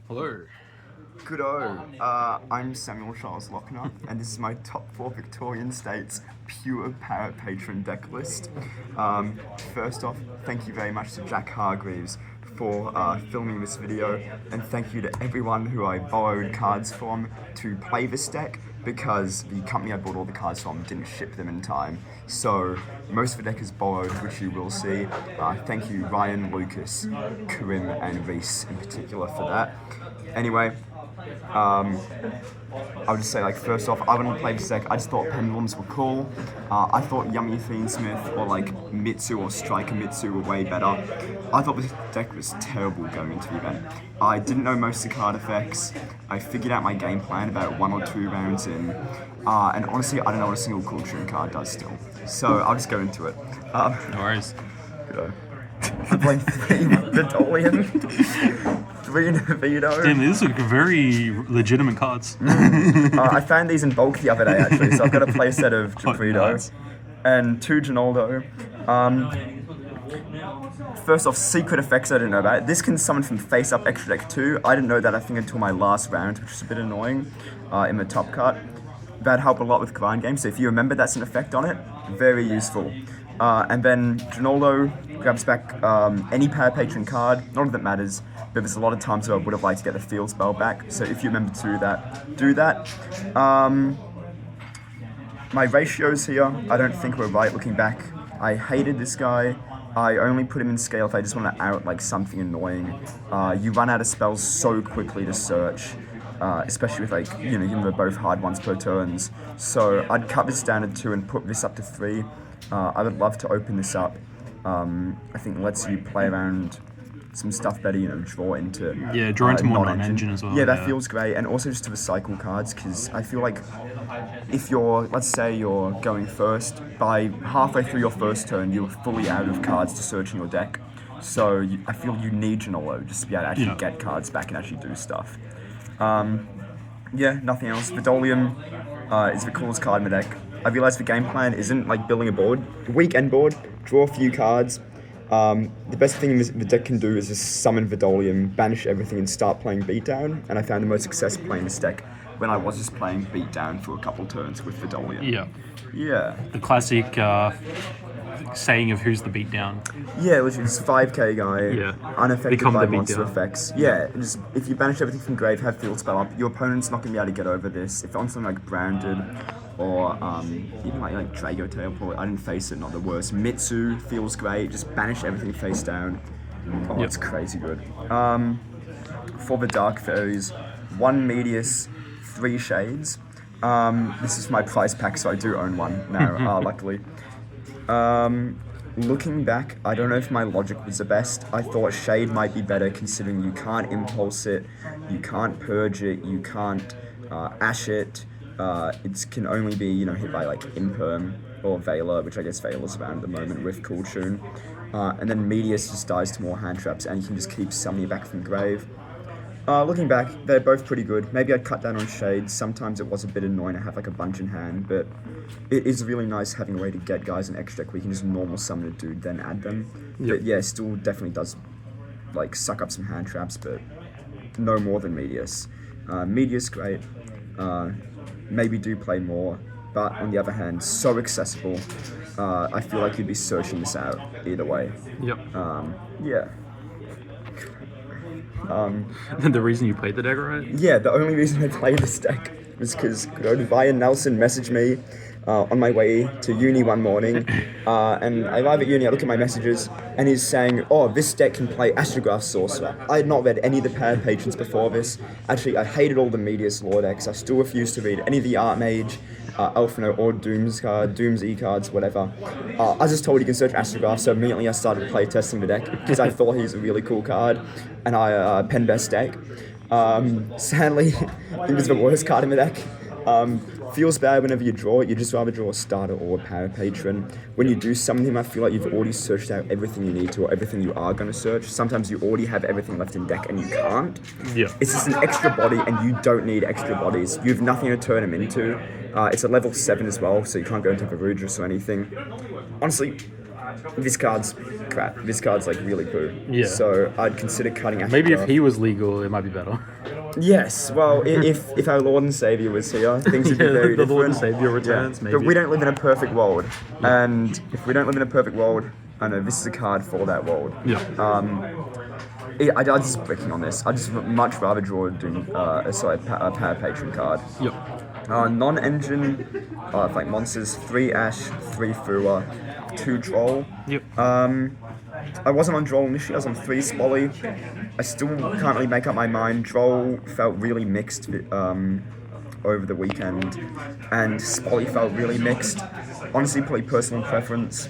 Hello. Good-o. I'm Samuel Charles Lochner, and this is my top 4 Victorian states pure Patron deck list. First off, thank you very much to Jack Hargreaves for filming this video, and thank you to everyone who I borrowed cards from to play this deck, because the company I bought all the cards from didn't ship them in time. So most of the deck is borrowed, which you will see. Thank you Ryan, Lucas, Karim, and Reese in particular for that. Anyway, I would just say, first off, I wouldn't play this deck. I just thought pendulums were cool. I thought Yummy Fiendsmith or Mitsu or Striker Mitsu were way better. I thought this deck was terrible going into the event. I didn't know most of the card effects. I figured out my game plan about 1 or 2 rounds in. And honestly, I don't know what a single Culture card does still. So I'll just go into it. No worries. I play 3 Victorian, 3 Navido. Damn, these are very legitimate cards. I found these in bulk the other day, actually, so I've got a play set of Japrido nice. and 2 Ginaldo. First off, secret effects I didn't know about. This can summon from face up extra deck 2. I didn't know that, I think, until my last round, which is a bit annoying in the top cut. That'd help a lot with grind games, so if you remember that's an effect on it, very useful. And then Ginaldo grabs back any Patron card, not that matters, but there's a lot of times where I would have liked to get the field spell back, so if you remember to do that. My ratios here, I don't think were right looking back. I hated this guy. I only put him in scale if I just want to out something annoying. You run out of spells so quickly to search. Especially with given they're both hard ones per turns. So I'd cut this down to 2 and put this up to 3. I would love to open this up. I think it lets you play around some stuff better, draw into draw into more non-engine as well. Yeah, that feels great, and also just to recycle cards, because I feel like if let's say you're going first, by halfway through your first turn, you're fully out of cards to search in your deck. So I feel you need Ginaldo just to be able to actually get cards back and actually do stuff. Nothing else. Vidolium is the coolest card in the deck. I realized the game plan isn't building a board. Weekend board, draw a few cards. The best thing the deck can do is just summon Vidolium, banish everything, and start playing Beatdown. And I found the most success playing this deck when I was just playing Beatdown for a couple turns with Vidolium. Yeah. The classic saying of who's the beatdown. Yeah, literally just 5k guy, unaffected Become by the monster beatdown. effects. Yeah, just if you banish everything from grave, have field spell up, your opponent's not going to be able to get over this. If on something like Branded or even like Drago Tail, probably, I didn't face it, not the worst. Mitsu feels great, just banish everything face down. Oh, it's crazy good. For the Dark Fairies, 1 Medius, 3 Shades. This is my prize pack, so I do own one now, luckily. Looking back, I don't know if my logic was the best. I thought Shade might be better, considering you can't impulse it, you can't purge it, you can't ash it. It can only be, hit by Imperm or Veiler, which I guess Veiler's around at the moment with Cool Tune. And then Medius just dies to more hand traps, and you can just keep summoning it back from grave. Looking back, they're both pretty good. Maybe I'd cut down on Shades. Sometimes it was a bit annoying to have a bunch in hand, but it is really nice having a way to get guys an extra deck where you can just normal summon a dude, then add them. But yeah, still definitely does suck up some hand traps, but no more than Medius. Medius, great. Maybe do play more, but on the other hand, so accessible. I feel like you'd be searching this out either way. Yeah. The reason you played the deck, right? Yeah, the only reason I played this deck was because Ryan Nelson messaged me on my way to uni one morning, and I arrive at uni, I look at my messages, and he's saying, oh, this deck can play Astrograph Sorcerer. I had not read any of the Patrons before this. Actually, I hated all the Medius lore decks. I still refuse to read any of the Archmage, Elfino, or Doom's E-cards, whatever. I was just told you can search Astrograph, so immediately I started playtesting the deck, because I thought he's a really cool card, and I pen best deck. Sadly, I think it's the worst card in the deck. Feels bad whenever you draw it. You just rather draw a starter or a power patron. When you do summon him, I feel like you've already searched out everything you need to, or everything you are going to search. Sometimes you already have everything left in deck and you can't. It's just an extra body, and you don't need extra bodies. You have nothing to turn him into. It's a level 7 as well, so you can't go into Varudras or anything. Honestly, this card's crap. This card's like really poo. Yeah. So I'd consider cutting Astrograph. Maybe if he was legal, it might be better. Yes, well, if our Lord and Savior was here, things would be very the different. Lord and Savior returns, maybe. But we don't live in a perfect world, and if we don't live in a perfect world, I know this is a card for that world. Yeah. I'm just bricking on this. I'd just much rather draw a Power Patron card. Yep. Non-engine, like monsters, 3 Ash, 3 Fua, 2 Droll. Yep. I wasn't on Droll initially, I was on 3 Spolly. I still can't really make up my mind. Droll felt really mixed over the weekend, and Spolly felt really mixed. Honestly, probably personal preference.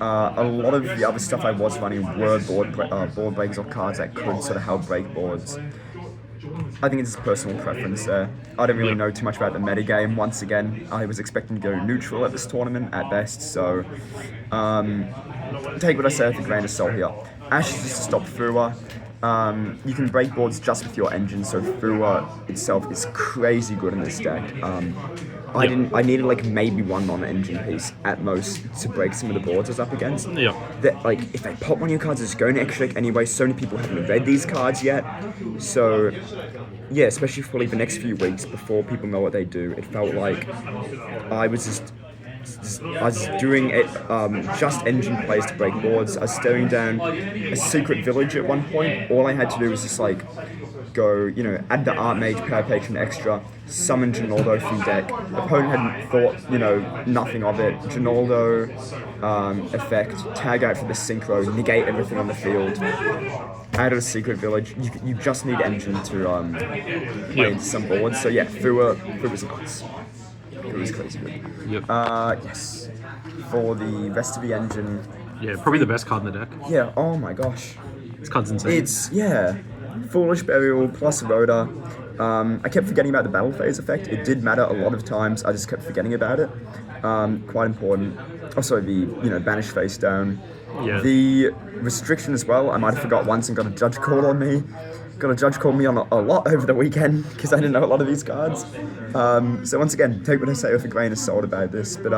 A lot of the other stuff I was running were board breaks or cards that could sort of help break boards. I think it's just personal preference there. I don't really know too much about the metagame. Once again, I was expecting to go neutral at this tournament at best, so take what I say with a grain of salt here. Ash is just to stop Fua. You can break boards just with your engine, so Fua itself is crazy good in this deck. I needed like maybe one non-engine piece at most to break some of the boards I was up against. Yeah. That like if they pop one of your cards, it's going to extra deck anyway. So many people haven't read these cards yet, so yeah, especially for like the next few weeks before people know what they do, it felt like I was doing it just engine plays to break boards. I was staring down a secret village at one point. All I had to do was just like go, add the Archmage Power Patron extra, summon Ginaldo from deck. The opponent hadn't thought, nothing of it. Ginaldo effect, tag out for the synchro, negate everything on the field. Out of a secret village, you just need engine to play into some boards. So yeah, Fua's nuts. Fua's crazy good. Yep. Yes. For the rest of the engine. Yeah, probably the best card in the deck. Yeah. Oh my gosh. This card's insane. It's Foolish Burial plus Rhoda. I kept forgetting about the battle phase effect. It did matter a lot of times. I just kept forgetting about it. Quite important. Also the banish face down. Yeah. The restriction as well. I might have forgot once and got a judge call on me. Got a judge call me on a lot over the weekend because I didn't know a lot of these cards. So once again, take what I say with a grain of salt about this. But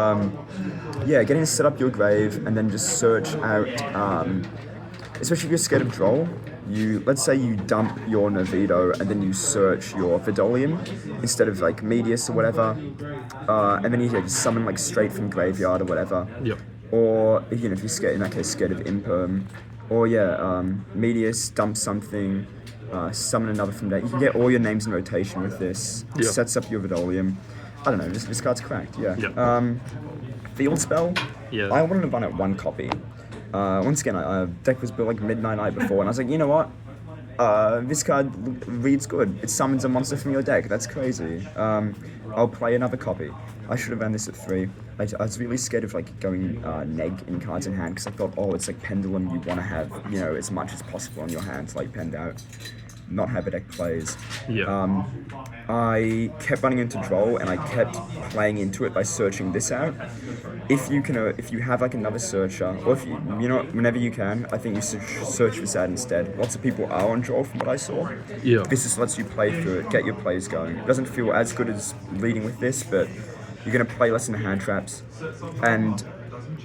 getting to set up your grave and then just search out, especially if you're scared of Droll. Let's say you dump your Novito and then you search your Vidolium instead of like Medius or whatever, and then you just summon like straight from graveyard or whatever. Yep. Or if you're scared, in that case, scared of Imperm, or Medius, dump something, summon another from there. You can get all your names in rotation with this. Yep. Sets up your Vidolium. I don't know, this card's cracked. Yeah. Yep. Field spell. Yeah. I wanted to run it 1 copy. Once again, deck was built like midnight night before, and I was like, you know what? This card reads good. It summons a monster from your deck. That's crazy. I'll play another copy. I should have ran this at 3. I was really scared of like going neg in cards in hand because I thought, it's like Pendulum. You want to have as much as possible on your hands, like penned out. Not how the deck plays. Yeah. I kept running into Droll and I kept playing into it by searching this out. If you have like another searcher, or if whenever you can, I think you should search this out instead. Lots of people are on Droll from what I saw. Yeah. This just lets you play through it, get your plays going. It doesn't feel as good as leading with this, but you're gonna play less in the hand traps. And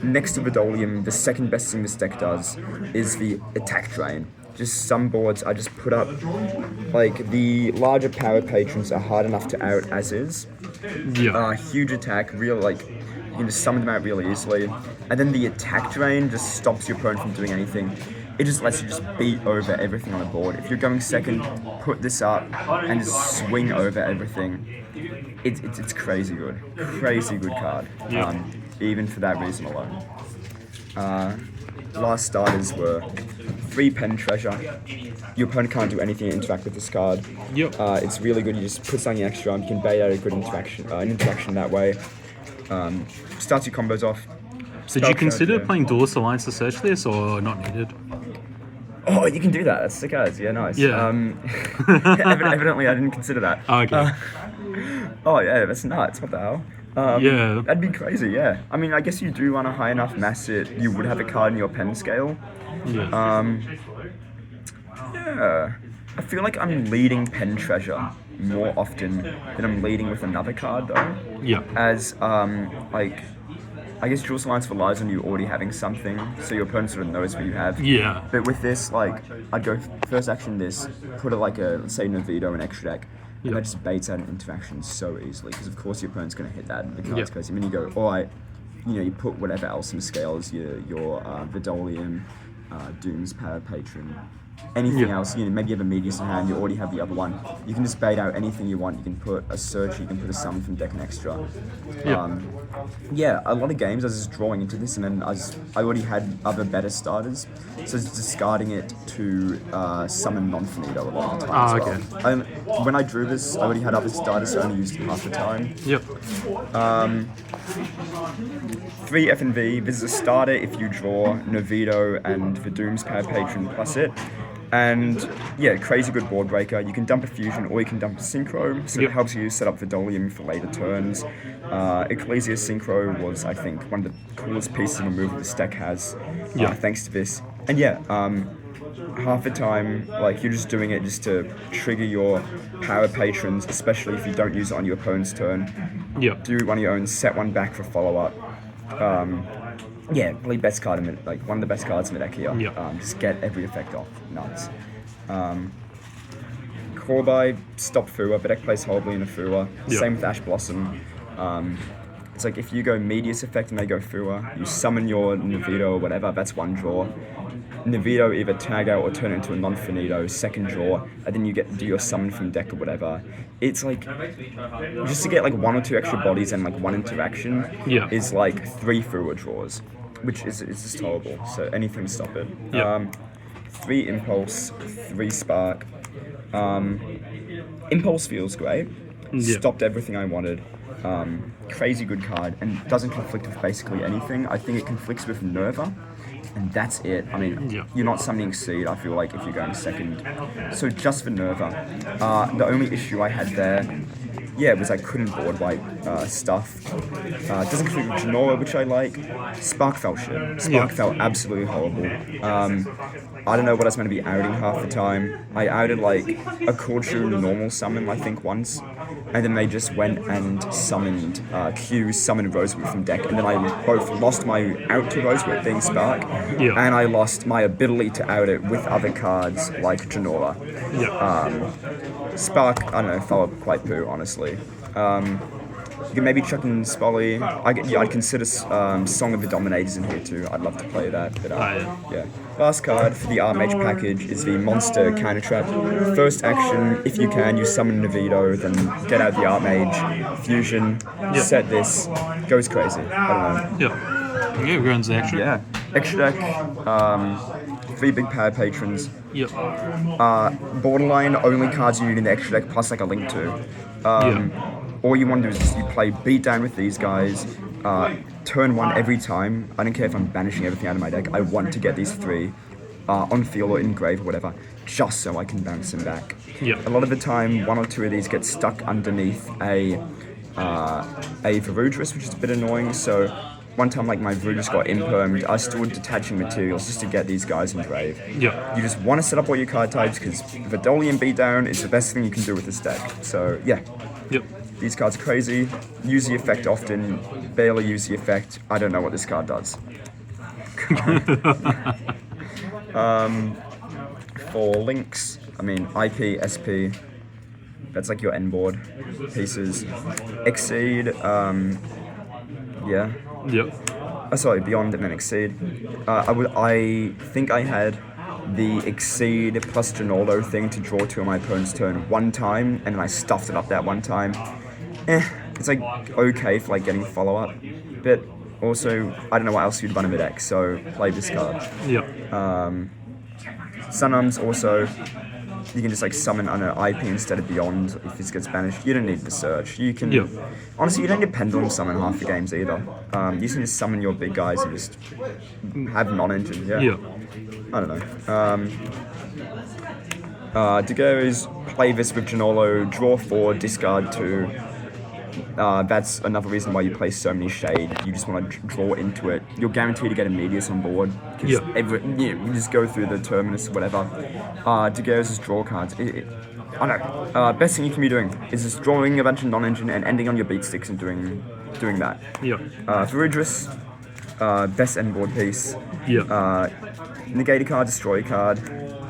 next to Vidolium, the second best thing this deck does is the attack drain. Just some boards I just put up, like the larger power patrons are hard enough to out as is. Yeah. Huge attack, you can just summon them out really easily. And then the attack drain just stops your opponent from doing anything. It just lets you just beat over everything on the board. If you're going second, put this up and just swing over everything. It's crazy good. Crazy good card. Yeah. Even for that reason alone. Last starters were 3 Pen Treasure. Your opponent can't do anything to interact with this card. Yep. It's really good. You just put something extra on. You can bait out a good interaction that way. Starts your combos off. So did you consider playing Duelist Alliance to search this, or not needed? Oh, you can do that. That's sick as. Yeah, nice. Yeah. Evidently, I didn't consider that. Oh, okay. Oh, yeah, that's nuts. What the hell? Yeah. That'd be crazy, yeah. I mean, I guess you do run a high enough mass it, you would have a card in your pen scale. Yeah. Yeah. I feel like I'm leading Pen Treasure more often than I'm leading with another card, though. Yeah. As, I guess draw lines relies on you already having something, so your opponent sort of knows what you have. Yeah. But with this, like, I'd go first action this, put it like a, let's say, Novito, an extra deck, and that just baits out an interaction so easily, because of course your opponent's going to hit that, and the card's crazy. And then you go, alright, you put whatever else in scales, your Victorian, Doom's Power Patron, anything else, maybe you have a Medius in hand, you already have the other one. You can just bait out anything you want. You can put a search, you can put a summon from deck and extra. A lot of games I was just drawing into this, and then I already had other better starters, so I was discarding it to summon non-finito a lot of the time as well. When I drew this, I already had other starters, so I only used it half the time. 3 F&V, this is a starter if you draw Novito and the Doom's Power Patron plus it. And yeah, crazy good board breaker. You can dump a fusion or you can dump a synchro, so it helps you set up Vidolium for later turns. Ecclesia Synchro was, I think, one of the coolest pieces of removal this deck has, thanks to this. And half the time, like, you're just doing it just to trigger your Power Patrons, especially if you don't use it on your opponent's turn. Do one of your own, set one back for follow-up. Probably best card in the, one of the best cards in the deck here. Just get every effect off. Nuts. Corby, stop Fua, but deck plays horribly in a Fua. Same with Ash Blossom. It's like if you go Medius effect and they go Fua, you summon your Novito or whatever, that's one draw. Novito either tag out or turn it into a non-finito, second draw, and then you do your summon from deck or whatever. It's like, just to get like 1 or 2 extra bodies and like 1 interaction is like 3 Fua draws, which is just horrible, so anything to stop it. 3 Impulse, 3 Spark. Impulse feels great, stopped everything I wanted. Crazy good card, and doesn't conflict with basically anything. I think it conflicts with Nerva, and that's it. I mean, you're not summoning Seed, I feel like, if you're going second. So just for Nerva. The only issue I had there, was I couldn't board wipe stuff. Doesn't conflict with Genora, which I like. Spark fell shit. Spark fell absolutely horrible. I don't know what I was meant to be outing half the time. I outed like a Corchu normal summon, I think, once. And then they just went and summoned summoned Rosewhip from deck, and then I both lost my out to Rosewhip being Spark, and I lost my ability to out it with other cards like Genora. Spark, I don't know, fell quite poo, honestly. You can maybe chuck in Spolly. I'd consider Song of the Dominators in here too. I'd love to play that, but Last card for the Archmage package is the Monster Counter Trap. First action, if you can, you summon Novito, then get out the Archmage, Fusion, set this, goes crazy. I don't know. We're going to the extra. Extra deck, 3 big Power Patrons. Borderline, only cards you need in the extra deck, plus like a Link to. All you want to do is just you play Beatdown with these guys, turn 1 every time. I don't care if I'm banishing everything out of my deck. I want to get these 3 on field or in grave or whatever, just so I can bounce them back. A lot of the time, 1 or 2 of these get stuck underneath a Varudris, which is a bit annoying. So one time, like, my Varudris got impermed, I stood detaching materials just to get these guys in grave. You just want to set up all your card types, because Vidolium Beatdown is the best thing you can do with this deck. So these cards are crazy. Use the effect often, barely use the effect. I don't know what this card does. For links, I mean, IP, SP, that's like your N board pieces. Exceed, sorry, Beyond and then Exceed. I think I had the Exceed plus Ginaldo thing to draw 2 on my opponent's turn one time, and then I stuffed it up that one time. It's like okay for like getting follow-up, but also I don't know what else you'd run in the deck, so play this card. Sunarms also, you can just like summon on an IP instead of Beyond if this gets banished. You don't need the search. You can honestly, you don't need Pendulum summon half the games either. You can just summon your big guys and just have non-engine. I don't know. Daguerre's play this with Ginolo, draw 4, discard 2. That's another reason why you play so many Shade. You just want to draw into it. You're guaranteed to get a Medius on board. You just go through the Terminus or whatever. Daguerre's draw cards. I don't know. Best thing you can be doing is just drawing a bunch of non-engine and ending on your beat sticks and doing doing that. Yep. Verudrus, best end board piece. Yep. Negate a card, destroy a card,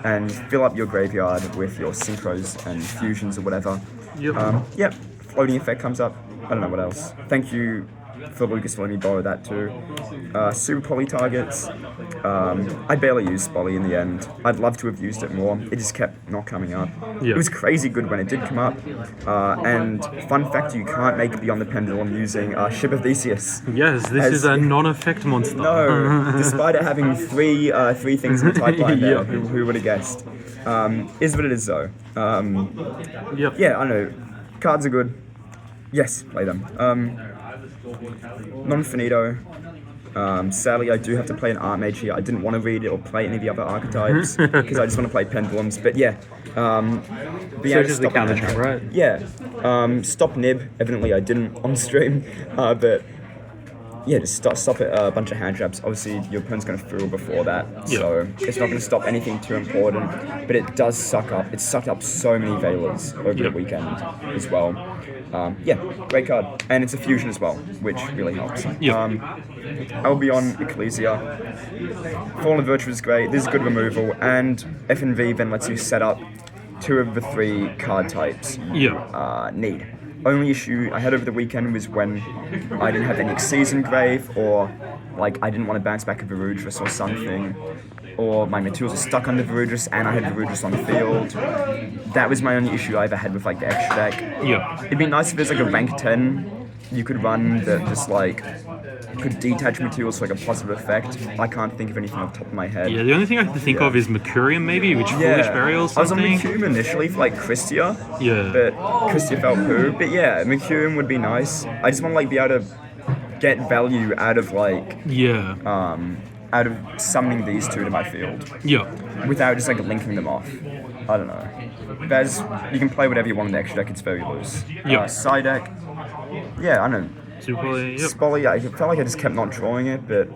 and fill up your graveyard with your synchros and fusions or whatever. Yep. Floating effect comes up. I don't know what else. Thank you for Lucas letting me borrow that too. Super poly targets. I barely used Spoly in the end. I'd love to have used it more. It just kept not coming up. Yep. It was crazy good when it did come up. And fun fact, you can't make Beyond the Pendulum using Ship of Theseus. Yes, this is a non-effect monster. No, despite it having three things in the pipeline there, Yep. who would have guessed? Is what it is though. Yep. Yeah, I know. Cards are good. Yes, play them. Non-finito. Sadly, I do have to play an Archmage here. I didn't want to read it or play any of the other archetypes because I just want to play Pendulums. But yeah, be able to Just the stop counter Nib. trap, right? Yeah, stop Nib. Evidently, I didn't on stream, but yeah, just stop it. A bunch of hand traps. Obviously, your opponent's going to fool before that, so it's not going to stop anything too important. But it does suck up. It sucked up so many Veilers over the weekend as well. Yeah, great card, and it's a fusion as well, which really helps. Albion, Ecclesia, Fallen Virtue is great. This is good removal, and FNV then lets you set up 2 of the 3 card types. Need. Only issue I had over the weekend was when I didn't have any Season Grave, or like I didn't want to bounce back a Verudrus or something, or my materials are stuck under Verudrus and I had Verudrus on the field. That was my only issue I ever had with like the extra deck. It'd be nice if there's like a rank 10 you could run that just like could detach materials for like a positive effect. I can't think of anything off the top of my head. Yeah, the only thing I can think of is Mercurium maybe, which Foolish Burial or something. I was on Mercurium initially for like Christia. Yeah. But Christia felt poo. But yeah, Mercurium would be nice. I just want to like be able to get value out of like out of summoning these 2 to my field. Without just like linking them off. I don't know. There's you can play whatever you want in the extra deck, it's very loose. Side deck. Yeah, I don't know. Spoly, I felt like I just kept not drawing it, but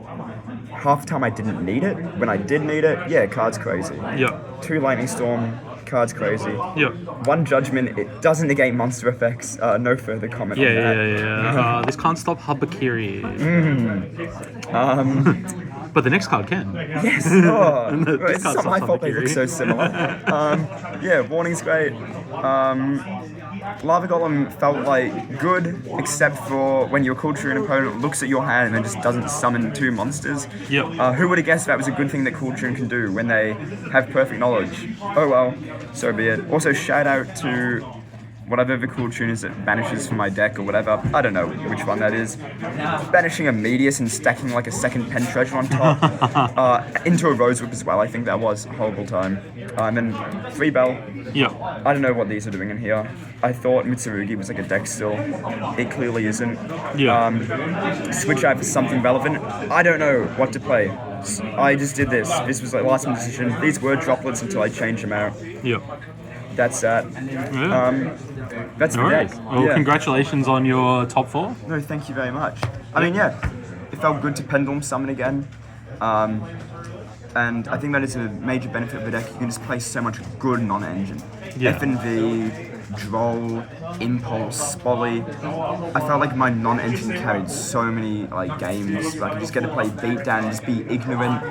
half the time I didn't need it. When I did need it, yeah, card's crazy. 2 Lightning Storm, card's crazy. 1 Judgment, it doesn't negate monster effects. No further comment on that. This can't stop Habakiri. But the next card can. Yes! Oh, it's not my fault they look so similar. Yeah, Warning's great. Lava Golem felt like good, except for when your Kulturian opponent looks at your hand and then just doesn't summon 2 monsters. Who would have guessed that was a good thing that Kulturian can do when they have perfect knowledge? Oh well, so be it. Also, shout out to whatever the Kulturian is that banishes from my deck or whatever. I don't know which one that is. Banishing a Medius and stacking like a second Pen Treasure on top. Into a Rose Whip as well, I think that was a horrible time. And then 3 Bell. I don't know what these are doing in here. I thought Mitsurugi was like a deck still. It clearly isn't. Switch out for something relevant. I don't know what to play. I just did this. This was like last minute decision. These were droplets until I changed them out. That's that. That's the deck. Well, congratulations on your top 4. No, thank you very much. I mean, yeah, it felt good to Pendulum Summon again. And I think that is a major benefit of the deck. You can just play so much good non-engine. FNV, Droll, Impulse, Spoly. I felt like my non-engine carried so many like games. Like I just get to play Beatdown and just be ignorant.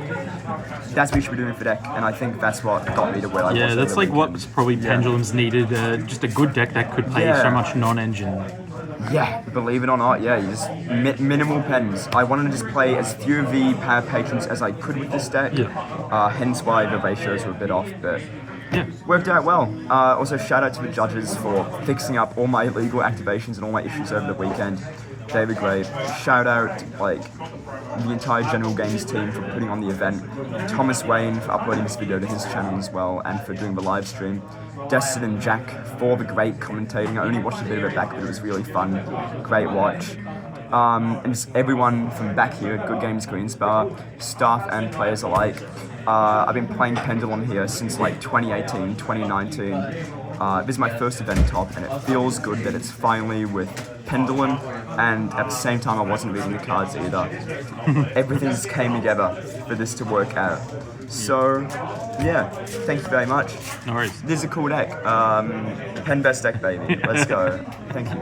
That's what you should be doing for the deck, and I think that's what got me to where I was. Yeah, that's like what's probably Pendulums needed. Just a good deck that could play so much non-engine. Yeah, believe it or not, yeah, you just minimal pens. I wanted to just play as few of the power patrons as I could with this deck. Hence why the ratios were a bit off, but worked out well. Also, shout out to the judges for fixing up all my illegal activations and all my issues over the weekend. They were great. Shout out, like, the entire General Games team for putting on the event. Thomas Wayne for uploading this video to his channel as well, and for doing the live stream. Destin and Jack for the great commentating. I only watched a bit of it back, but it was really fun. Great watch. And just everyone from back here at Good Games Greensbar, staff and players alike. I've been playing Pendulum here since like 2018, 2019. This is my first event top, and it feels good that it's finally with Pendulum, and at the same time I wasn't reading the cards either. Everything just came together for this to work out. So, yeah, thank you very much. No worries. This is a cool deck. Pen best deck, baby. Let's go. Thank you.